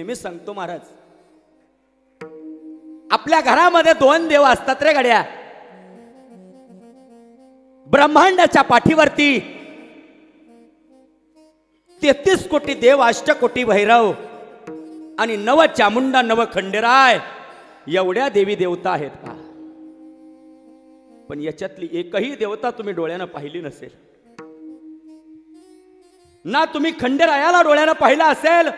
नेहमी सांगतो महाराज, आपल्या घरामध्ये 2 देव असतात रे गड्या. ब्रह्मांडाच्या पाठीवरती 33 कोटी देव, 8 कोटी भैरव आणि 9 चामुंडा, 9 खंडेराय एवढ्या देवी देवता आहेत का? पण याच्यातली एकही देवता तुम्ही डोळ्यानं पाहिली नसेल ना. तुम्ही खंडेरायाला डोळ्यानं पाहिलं असेल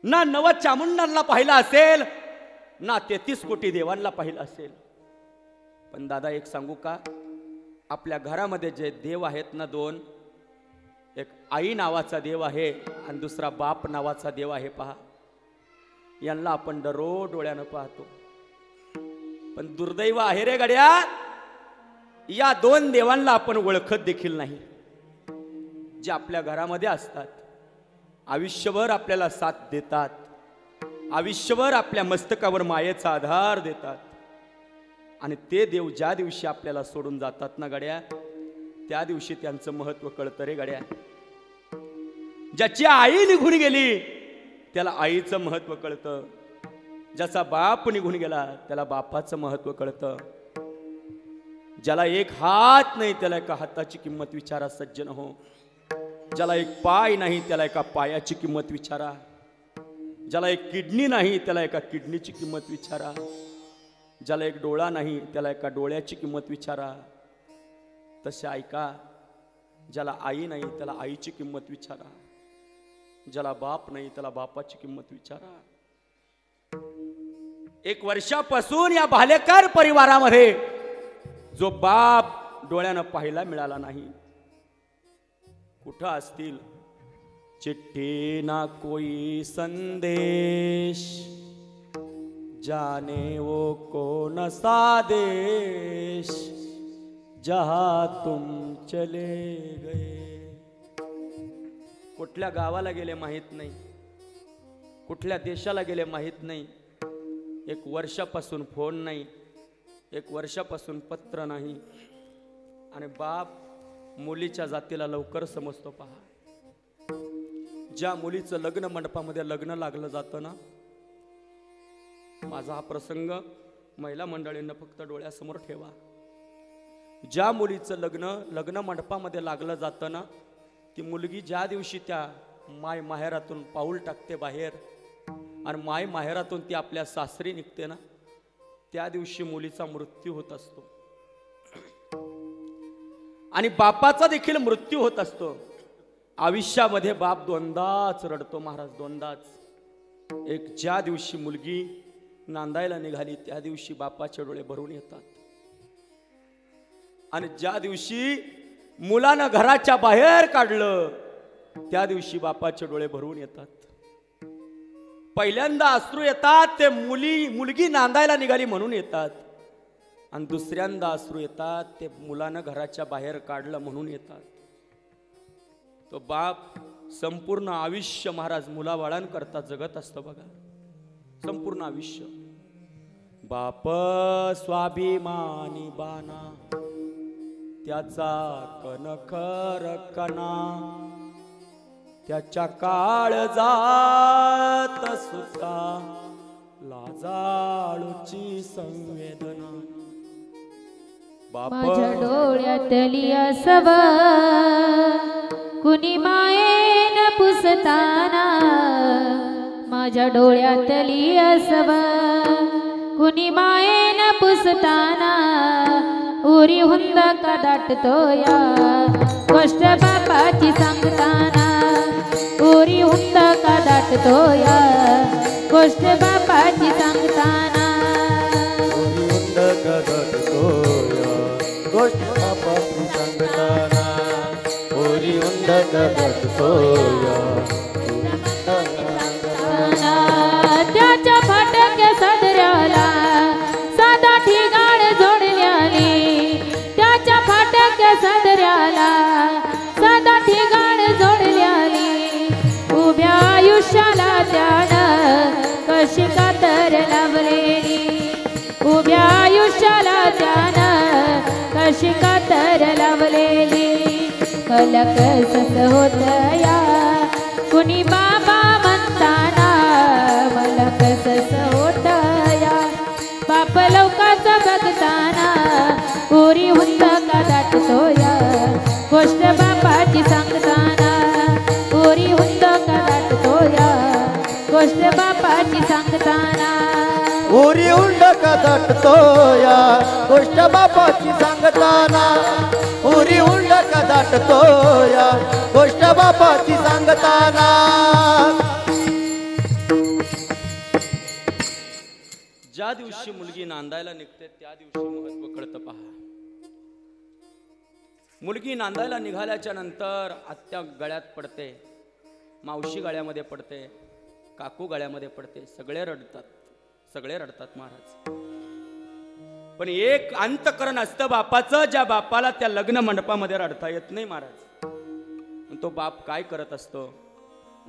ना, 9 चामुंडांना पाहिलं असेल ना, 33 कोटी देवांना पाहिलं असेल. पण दादा एक सांगू का, आपल्या घरामध्ये जे देव आहेत ना 2, एक आई नावाचा देव आहे आणि दुसरा बाप नावाचा देव आहे. पहा, यांना आपण दररोज डोळ्यानं पाहतो. पण दुर्दैव आहे रे गड्या, या 2 देवांना आपण ओळखत देखील नाही. जे आपल्या घरामध्ये असतात, आयुष्यभर आपल्याला साथ देतात, आयुष्यभर आपल्या मस्तकावर मायेचा आधार देतात. आणि ते देव ज्या दिवशी आपल्याला सोडून जातात ना गड्या, त्या दिवशी त्यांचं महत्व कळतं रे गड्या. ज्याची आई निघून गेली त्याला आईचं महत्व कळतं, ज्याचा बाप निघून गेला त्याला बापाचं महत्व कळतं. ज्याला एक हात नाही त्याला एका हाताची किंमत विचारा सज्जन हो. ज्याला एक पाय नाही त्याला एका पायाची किंमत विचारा. ज्याला एक किडनी नाही त्याला एका किडनीची किंमत विचारा. ज्याला एक डोळा नाही त्याला एका डोळ्याची किंमत विचारा. तसे ऐका, ज्याला आई नाही त्याला आईची किंमत विचारा. ज्याला बाप नाही त्याला बापाची किंमत विचारा. 1 वर्षापासून या भालेकर परिवारामध्ये जो बाप डोळ्यानं पाहायला मिळाला नाही, कुठं असतील? चिट्ठी ना कोई संदेश, जाने वो कौन सा देश, जहां तुम चले गए. कुठल्या गावाला गेले माहित नाही, कुठल्या देशाला गेले माहित नाही. 1 वर्षापासून फोन नाही, 1 वर्षापासून पत्र नाही. आणि बाप मुलीच्या जातीला लवकर समजतो. पहा, ज्या मुलीचं लग्न मंडपामध्ये लग्न लागलं जातं ना, माझा हा प्रसंग महिला मंडळींना फक्त डोळ्यासमोर ठेवा. ज्या मुलीचं लग्न मंडपामध्ये लागलं जातं ना, ती मुलगी ज्या दिवशी त्या माय माहेरातून पाऊल टाकते बाहेर आणि माय माहेरातून ती आपल्या सासरी निघते ना, त्या दिवशी मुलीचा मृत्यू होत असतो. आणि बापाचा देखील मृत्यू होत असतो. आयुष्यामध्ये बाप 2दाच रडतो महाराज, 2दाच. एक ज्या दिवशी मुलगी नांदायला निघाली त्या दिवशी बापाचे डोळे भरून येतात. आणि ज्या दिवशी मुलानं घराच्या बाहेर काढलं त्या दिवशी बापाचे डोळे भरून येतात. पहिल्यांदा अश्रू येतात ते मुलगी नांदायला निघाली म्हणून येतात. आणि दुसऱ्यांदा अश्रू येतात ते मुलानं घराच्या बाहेर काढलं म्हणून येतात. तो बाप संपूर्ण आयुष्य महाराज मुलाबाळांकरता जगत असतो बघा, संपूर्ण आयुष्य. बाप स्वाभिमानी बाना, त्याचा कणखर कणा, त्याच्या काळ जात सुद्धा लाजाळूची संवेदना. माझ्या डोळ्यातली असव कुणी मायेन पुसताना, माझ्या डोळ्यातली असव कुणी मायेन पुसताना, उरी हुंद का दाटतो या गोष्ट बापाची सांगताना, उरी हुंद का दाटतो या गोष्ट बापाची सांगताना, उरी हुंद का दाटतो या गोष्ट बापाची सांगताना, उरी हुंद का दाटतो या त्याच्या फाटक्या सदऱ्याला साधा ठिगाण जोडल्याली, त्याच्या फाटक्या सदऱ्याला साधा ठिगाण जोडल्याली, उभ्या आयुष्याला त्यानं कशी कातर लावलेली, उभ्या आयुष्याला त्यानं कशी कातर लावलेली. कलकसच होत या कुणी बाबा म्हणताना, सस होतया बाप लवकाचा बघताना उरी हुंद का दाटतोया गोष्ट बापाची सांगताना उरी हुंद का दाटतोया गोष्ट बापाची सांगताना उरी उंड का दाटतोया गोष्ट बापाची सांगताना उरी उंड का दाटतोया गोष्ट बापाची सांगताना ज्या दिवशी मुलगी नांदायला निघते त्या दिवशी महत्व कळतं पहा. मुलगी नांदायला निघाल्याच्या नंतर आत्या गळ्यात पडते, मावशी गळ्यामध्ये पडते, काकू गळ्यामध्ये पडते, सगळे रडतात महाराज. पण एक अंतकरण असतं बापाचं, ज्या बापाला त्या लग्न मंडपामध्ये रडता येत नाही महाराज. तो बाप काय करत असतो,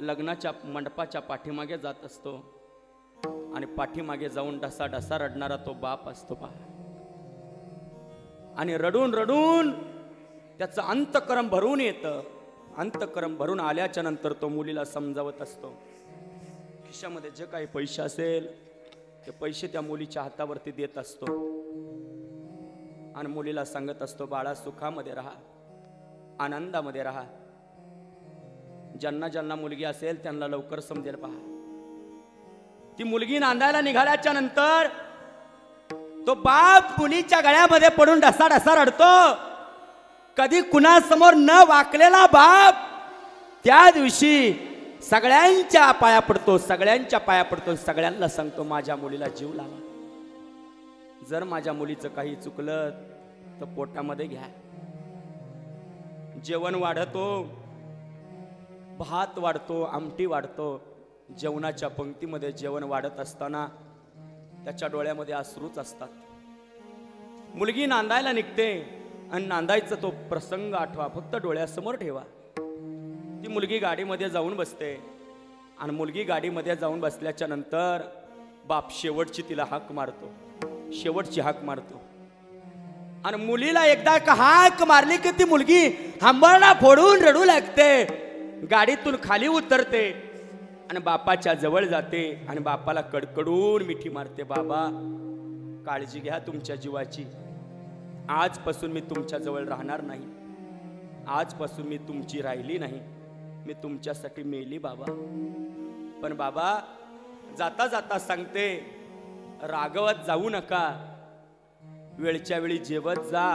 लग्नाच्या मंडपाच्या पाठीमागे जात असतो आणि पाठीमागे जाऊन ढसा ढसा रडणारा तो बाप असतो पहा. आणि रडून रडून त्याचं अंतकरण भरून येतं. अंतकरण भरून आल्याच्या नंतर तो मुलीला समजावत असतो. खिशामध्ये जे काही पैसे असेल ते पैसे त्या मुलीच्या हातावरती देत असतो आणि मुलीला सांगत असतो, बाळा सुखामध्ये राहा, आनंदामध्ये राहा. ज्यांना ज्यांना मुलगी असेल त्यांना लवकर समजेल पहा. ती मुलगी नांदायला निघाल्याच्या नंतर तो बाप मुलीच्या गळ्यामध्ये पडून ढसा ढसा रडतो. कधी कुणासमोर न वाकलेला बाप त्या दिवशी सगळ्यांच्या पाया पडतो, सगळ्यांना सांगतो, माझ्या मुलीला जीव लावा. जर माझ्या मुलीचं काही चुकलं तर पोटामध्ये घ्या. जेवण वाढतो, भात वाढतो, आमटी वाढतो. जेवणाच्या पंक्तीमध्ये जेवण वाढत असताना त्याच्या डोळ्यामध्ये अश्रूच असतात. मुलगी नांदायला निघते आणि नांदायचा तो प्रसंग आठवा, फक्त डोळ्यासमोर ठेवा. ती मुलगी गाडीमध्ये जाऊन बसते आणि मुलगी गाडीमध्ये जाऊन बसल्याच्या नंतर बाप शेवटची तिला हाक मारतो आणि मुलीला एकदा का हाक मारली की ती मुलगी हंबरडा फोडून रडू लागते. गाडीतून खाली उतरते आणि बापाच्या जवळ जाते आणि बापाला कडकडून मिठी मारते. बाबा, काळजी घ्या तुमच्या जीवाची. आजपासून मी तुमच्या जवळ राहणार नाही. आजपासून मी तुमची राहिली नाही. मी तुमच्यासाठी मेली बाबा. पण बाबा, जाता जाता सांगते, रागवत जाऊ नका, वेळच्या वेळी जेवत जा.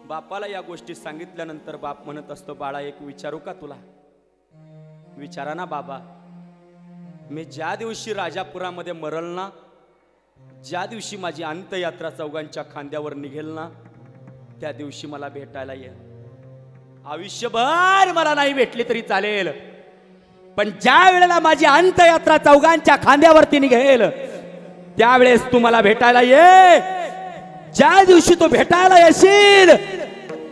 बापाला या गोष्टी सांगितल्यानंतर बाप म्हणत असतो, बाळा एक विचारू का तुला? विचारा ना बाबा. मी ज्या दिवशी राजापुरामध्ये मरल ना, ज्या दिवशी माझी अंत्ययात्रा चौघांच्या खांद्यावर निघेल ना, त्या दिवशी मला भेटायला ये. आयुष्यभर मला नाही भेटली तरी चालेल, पण ज्या वेळेला माझी अंत्ययात्रा चौघांच्या खांद्यावरती निघेल त्यावेळेस तू मला भेटायला ये. ज्या दिवशी तू भेटायला येशील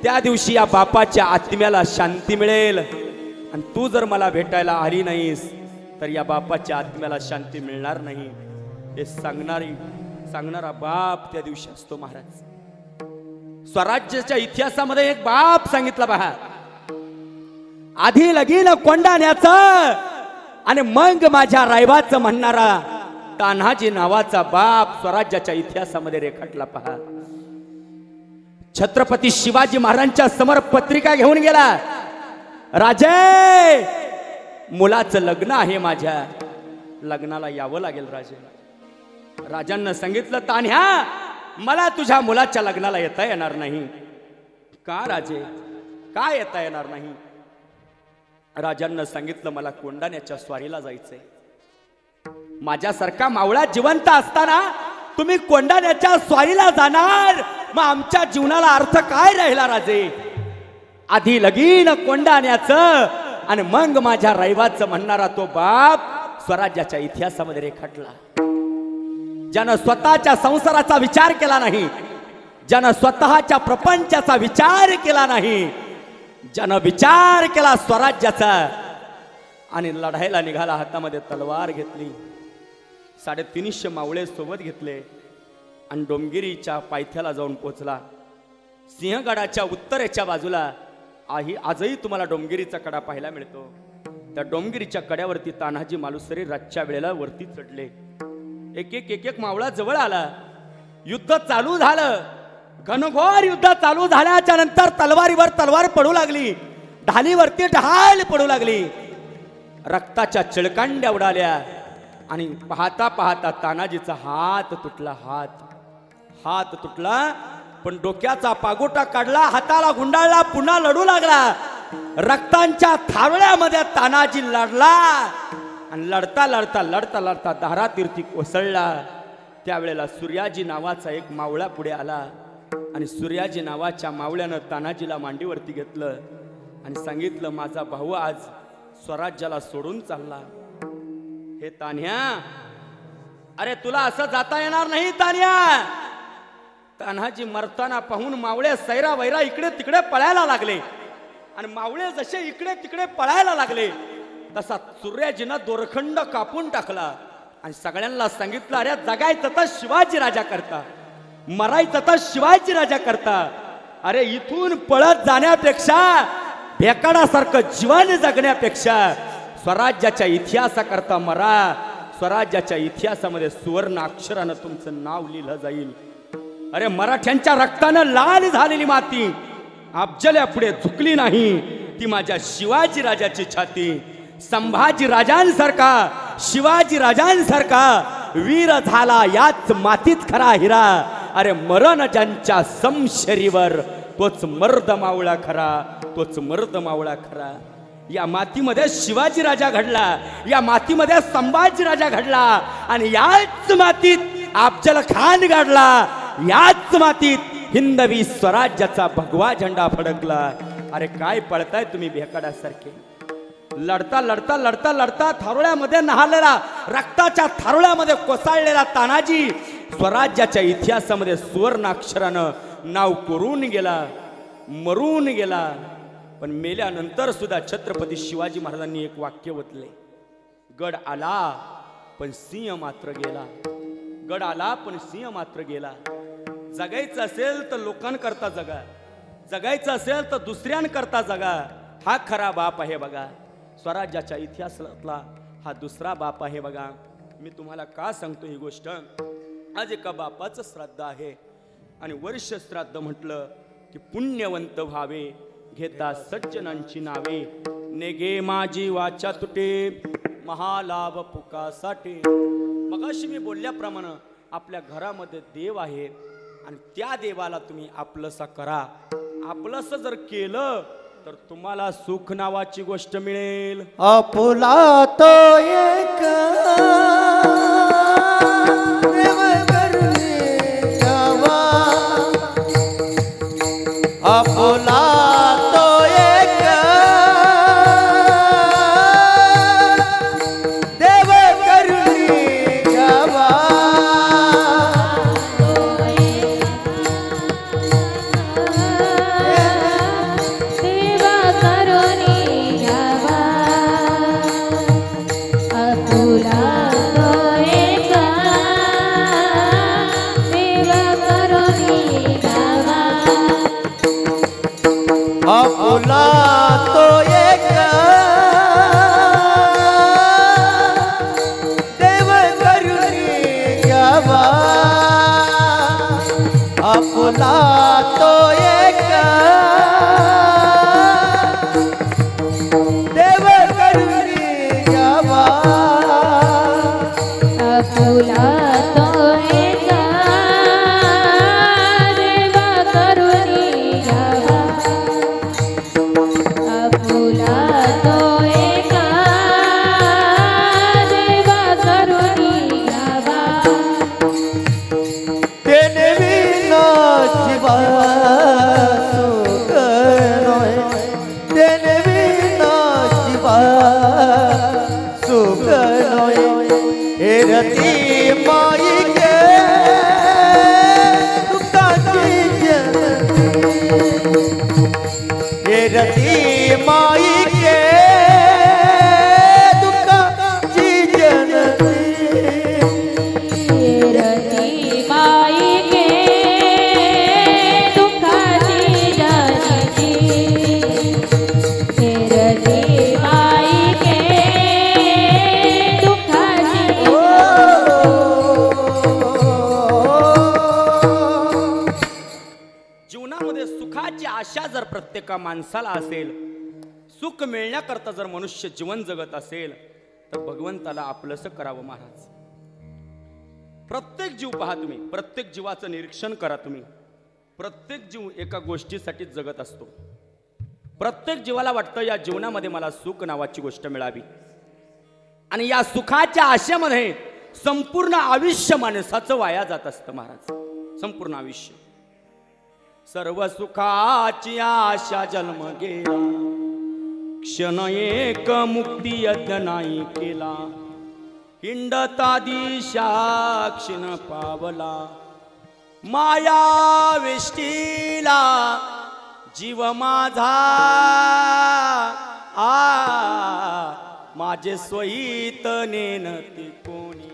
त्या दिवशी या बापाच्या आत्म्याला शांती मिळेल. आणि तू जर मला भेटायला आली नाहीस तर या बापाच्या आत्म्याला शांती मिळणार नाही. हे सांगणारा बाप त्या दिवशी असतो महाराज. स्वराज्याच्या इतिहासामध्ये एक बाप सांगितला पहा, आधी लगीन कोंडाण्याचं आणि मग माझ्या रायबाचं म्हणणारा तान्हाजी नावाचा बाप स्वराज्याच्या इतिहासामध्ये रेखाटला पहा. छत्रपती शिवाजी महाराजांच्या समोर पत्रिका घेऊन गेला, राजे मुलाचं लग्न आहे, माझ्या लग्नाला यावं लागेल राजे. राजांना सांगितलं, तान्ह्या मला तुझ्या मुलाच्या लग्नाला येता येणार नाही. का राजे, का येता येणार नाही? राजांना सांगितलं, मला कोंडाण्याच्या स्वारीला जायचंय. माझ्यासारखा मावळा जिवंत असताना तुम्ही कोंडाण्याच्या स्वारीला जाणार, मग आमच्या जीवनाला अर्थ काय राहिला राजे? आधी लगीन कोंडाण्याचं आणि मग माझ्या रैवाचं म्हणणारा तो बाप स्वराज्याच्या इतिहासामध्ये रेखाटला. ज्यानं स्वतःच्या संसाराचा विचार केला नाही, ज्यानं स्वतःच्या प्रपंचाचा विचार केला नाही, ज्यानं विचार केला स्वराज्याचा आणि लढायला निघाला, हातामध्ये तलवार घेतली, 350 मावळे सोबत घेतले आणि डोंगिरीच्या पायथ्याला जाऊन पोचला. सिंहगडाच्या उत्तरेच्या बाजूला आजही तुम्हाला डोंगिरीचा कडा पाहायला मिळतो. त्या डोंगिरीच्या कड्यावरती तान्हाजी मालुसरे रातच्या वेळेला वरती चढले एक एक एक एक मावळा जवळ आला. युद्ध चालू झालं. घनघोर युद्ध चालू झाल्याच्या नंतर तलवारीवर तलवार पडू लागली, ढालीवरती ढाल पडू लागली, रक्ताच्या चिळकांड्या उडाल्या आणि पाहता पाहता तानाजीचा हात तुटला. हात तुटला, पण डोक्याचा पागोटा काढला, हाताला गुंडाळला, पुन्हा लढू लागला. रक्तांच्या थारोळ्यामध्ये तानाजी लढला आणि लढता लढता लढता लढता धारातीर्थी कोसळला. त्यावेळेला सूर्याजी नावाचा एक मावळा पुढे आला आणि सूर्याजी नावाच्या मावळ्यानं तानाजीला मांडीवरती घेतलं आणि सांगितलं, माझा भाऊ आज स्वराज्याला सोडून चालला. हे तान्ह्या, अरे तुला असं जाता येणार नाही तान्ह्या. तान्हाजी मरताना पाहून मावळे सैरा वैरा इकडे तिकडे पळायला लागले आणि मावळे जसे इकडे तिकडे पळायला लागले तसा सूर्याजीनं दोरखंड कापून टाकला आणि सगळ्यांना सांगितलं, अरे जगायचं तर शिवाजी राजा करता, मरायचं तर शिवाजी राजा करता. अरे इथून पळत जाण्यापेक्षा, भेकाडासारखं जीवन जगण्यापेक्षा स्वराज्याच्या इतिहासाकरता मरा. स्वराज्याच्या इतिहासामध्ये सुवर्ण अक्षरानं तुमचं नाव लिहिलं जाईल. अरे मराठ्यांच्या रक्तानं लाल झालेली माती अफजल्या पुढे झुकली नाही, ती माझ्या शिवाजी राजाची छाती. संभाजी राजांसारखा, शिवाजी राजांसारखा वीर झाला याच मातीत खरा हिरा. अरे मरण ज्यांच्या समशरीवर तोच मर्द मावळा खरा, तोच मर्द मावळा खरा. या मातीमध्ये शिवाजी राजा घडला, या मातीमध्ये संभाजी राजा घडला आणि याच मातीत अफजल खान घडला, याच मातीत हिंदवी स्वराज्याचा भगवा झेंडा फडकला. अरे काय पळताय तुम्ही भेकाडासारखे. लढता लढता लढता लढता थारोळ्यामध्ये न्हालेला, रक्ताच्या थारोळ्यामध्ये कोसळलेला तानाजी स्वराज्याच्या इतिहासामध्ये सुवर्ण अक्षरानं नाव कोरून गेला, मरून गेला. पण मेल्यानंतर सुद्धा छत्रपती शिवाजी महाराजांनी एक वाक्य वतले, गड आला पण सिंह मात्र गेला. गड आला पण सिंह मात्र गेला. जगायचं असेल तर लोकांकरता जगा, जगायचं असेल तर दुसऱ्यांकरता जगा. हा खरा बाप आहे बघा, स्वराज्याच्या इतिहासातला हा दुसरा बाप आहे बघा. मी तुम्हाला का सांगतो ही गोष्ट, आज एका बापाचं श्राद्ध आहे आणि वर्ष श्राद्ध म्हटलं की पुण्यवंत व्हावे, घेता सज्जनांची नावे. नेगे माझी वाचा तुटे, महालाभ पुकासाठी. मगाशी मी बोलल्याप्रमाणे आपल्या घरामध्ये देव आहे आणि त्या देवाला तुम्ही आपलंसा करा. आपलंस जर केलं तर तुम्हाला सुख नावाची गोष्ट मिळेल. आपुला तो एक देव करुणे जावा, आपुला तो एक देव करुणे जावा. आपुला तो एक देव करुणी घ्यावा, आपुला तो एक देव करुणी घ्यावा. आपुला तो एक देव करुणी घ्यावा. आपुला तो एक देव करुणी घ्यावा. तेने विना जीवा सुख नोय, तेने विना जीवा सुख नोय. हेरती माई के दुखाची जननी, हेरती माई के दुखाची जननी. रती माई के दुखाची जननी, रती माई के दुखाची. सुखाची आशा जर प्रत्येका माणसाला असेल, सुख मिळण्याकरता जर मनुष्य जीवन जगत असेल, तर भगवंताला आपलंसं करावं महाराज. प्रत्येक जीव पहा तुम्ही, प्रत्येक जीवाचं निरीक्षण करा तुम्ही. प्रत्येक जीव एका गोष्टीसाठी जगत असतो. प्रत्येक जीवाला वाटतं या जीवनामध्ये मला सुख नावाची गोष्ट मिळावी, आणि या सुखाच्या आशेमध्ये संपूर्ण आयुष्य माणसाचं वाया जात असतं महाराज. संपूर्ण आयुष्य. सर्व सुखाची आशा जन्म गेला, क्षण एक मुक्ती यज्ञ नाही केला. हिंडता दिशा क्षण पावला, माया वेष्टीला जीव माझा. माझे स्वहित नेनती कोणी,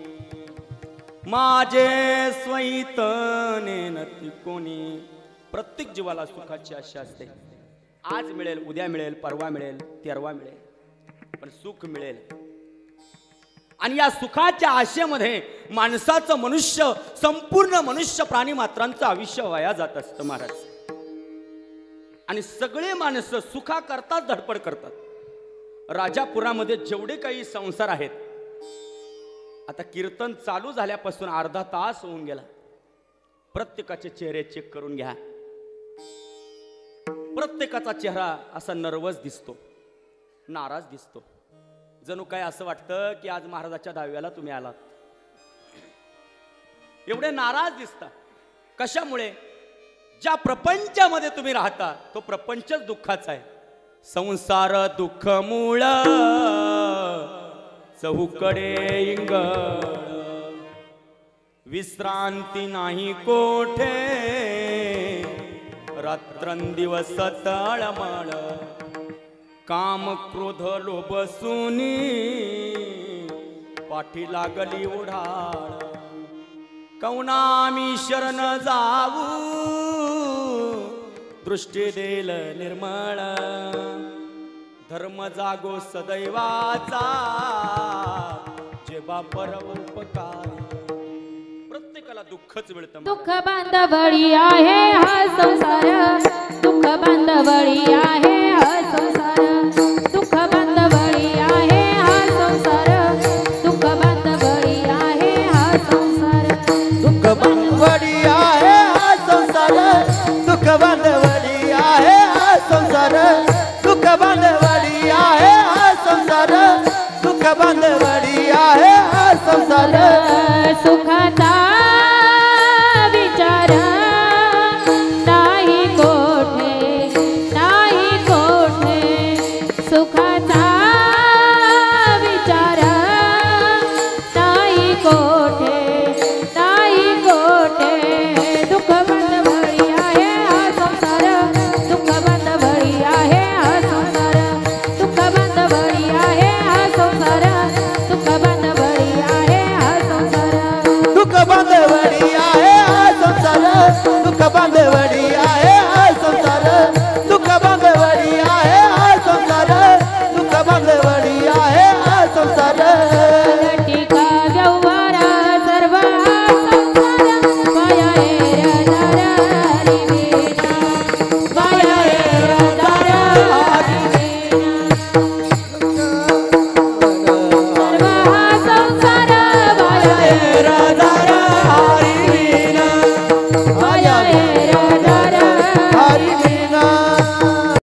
माझे स्वहित नेनती कोणी. प्रत्येक जीवाला सुखाची आशा असते. आज मिळेल, उद्या मिळेल, परवा मिळेल, तेरवा मिळेल, पण सुख मिळेल. आणि या सुखाच्या आशेमध्ये माणसाचं, मनुष्य, संपूर्ण मनुष्य प्राणी मात्रांचं आयुष्य वाया जात असतं महाराज. आणि सगळे माणसं सुखाकरताच धडपड करतात. राजापुरामध्ये जेवढे काही संसार आहेत, आता कीर्तन चालू झाल्यापासून अर्धा तास होऊन गेला. प्रत्येकाचे चेहरे चेक करून घ्या. प्रत्येकाचा चेहरा असा नर्वस दिसतो, नाराज दिसतो. जणू काय असं वाटतं की आज महाराजाच्या दहाव्याला तुम्ही आलात. एवढे नाराज दिसता. कशामुळे? ज्या प्रपंचामध्ये तुम्ही राहता तो प्रपंचच दुःखाचा आहे. संसार दुःख मूळ, चहूकडे इंगळ, विश्रांती नाही कोठे, रात्रंदिवस तळमळ. काम क्रोध लोभ सुनी, पाठी लागली ओढाळ. कौनामी शरण जाऊ, दृष्टी देल निर्मळ. धर्म जागो सदैवाचा, जेव्हा परोपकार. प्रत्येकाला दुःखच मिळतं. दुःख बांधवडी आहे हा संसार, दुःख बांधवडी आहे हा संसार, दुःख बांधवडी आहे हा संसार, दुःख बांधवडी आहे हा संसार. दुःख बांधवडी आहे हा संसार, दुःख बांधवडी आहे हा संसार, दुःख बांधवडी आहे हा संसार, दुःख बांधवडी आहे हा संसार. सुखाचा विचार नाही कोठे, नाही कोठे. सुखाचा विचार नाही कोठे, नाही कोठे. दुःख बांधवडी आहे हा संसार, दुःख बांधवडी आहे हा संसार, दुःख बांधवडी आहे हा संसार, दुःख बांधवडी आहे हा संसार. दुःख बांधवडी आहे हा संसार, दुःख बांधवडी आहे